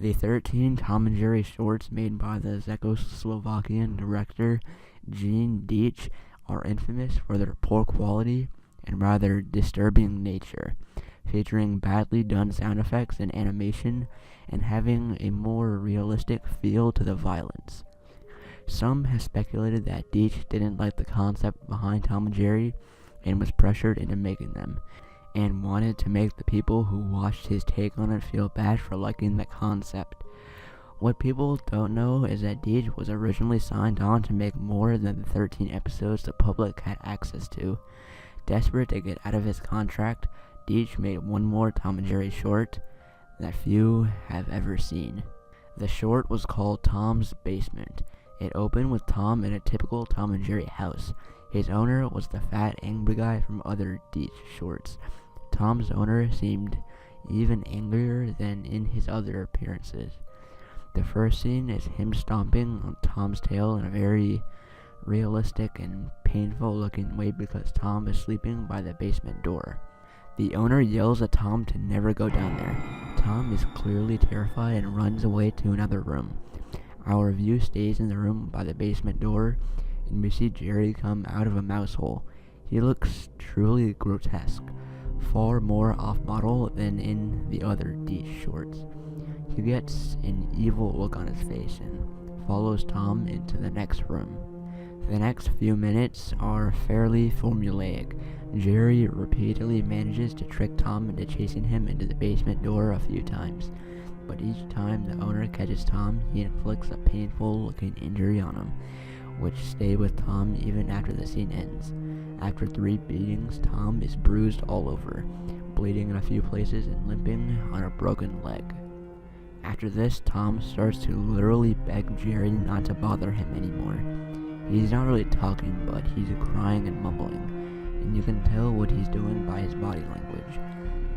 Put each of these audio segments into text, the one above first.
The 13 Tom and Jerry shorts made by the Czechoslovakian director Jean Deitch are infamous for their poor quality and rather disturbing nature, featuring badly done sound effects and animation, and having a more realistic feel to the violence. Some have speculated that Deitch didn't like the concept behind Tom and Jerry and was pressured into making them, and wanted to make the people who watched his take on it feel bad for liking the concept. What people don't know is that Deitch was originally signed on to make more than the 13 episodes the public had access to. Desperate to get out of his contract, Deitch made one more Tom and Jerry short that few have ever seen. The short was called Tom's Basement. It opened with Tom in a typical Tom and Jerry house. His owner was the fat, angry guy from other Deitch shorts. Tom's owner seemed even angrier than in his other appearances. The first scene is him stomping on Tom's tail in a very realistic and painful looking way because Tom is sleeping by the basement door. The owner yells at Tom to never go down there. Tom is clearly terrified and runs away to another room. Our view stays in the room by the basement door, and we see Jerry come out of a mouse hole. He looks truly grotesque, far more off-model than in the other Deitch shorts. He gets an evil look on his face and follows Tom into the next room. The next few minutes are fairly formulaic. Jerry repeatedly manages to trick Tom into chasing him into the basement door a few times, but each time the owner catches Tom, he inflicts a painful-looking injury on him, which stay with Tom even after the scene ends. After 3 beatings, Tom is bruised all over, bleeding in a few places and limping on a broken leg. After this, Tom starts to literally beg Jerry not to bother him anymore. He's not really talking, but he's crying and mumbling, and you can tell what he's doing by his body language.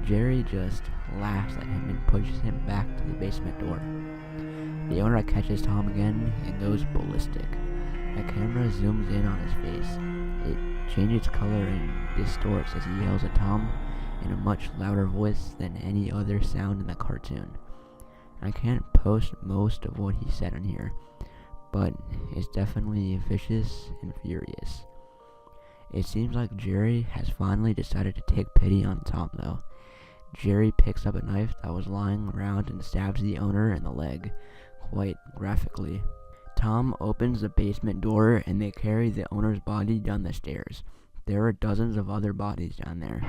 Jerry just laughs at him and pushes him back to the basement door. The owner catches Tom again and goes ballistic. The camera zooms in on his face. It changes color and distorts as he yells at Tom in a much louder voice than any other sound in the cartoon. I can't post most of what he said on here, but it's definitely vicious and furious. It seems like Jerry has finally decided to take pity on Tom though. Jerry picks up a knife that was lying around and stabs the owner in the leg, quite graphically. Tom opens the basement door and they carry the owner's body down the stairs. There are dozens of other bodies down there,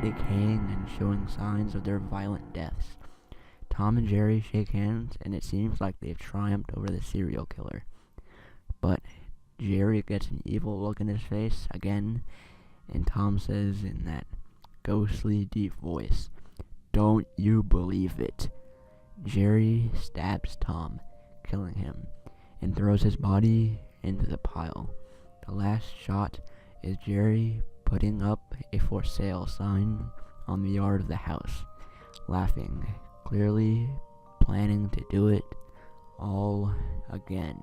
decaying and showing signs of their violent deaths. Tom and Jerry shake hands and it seems like they've triumphed over the serial killer. But Jerry gets an evil look in his face again, and Tom says in that ghostly deep voice, "Don't you believe it?" Jerry stabs Tom, killing him, and throws his body into the pile. The last shot is Jerry putting up a for sale sign on the yard of the house, laughing, clearly planning to do it all again.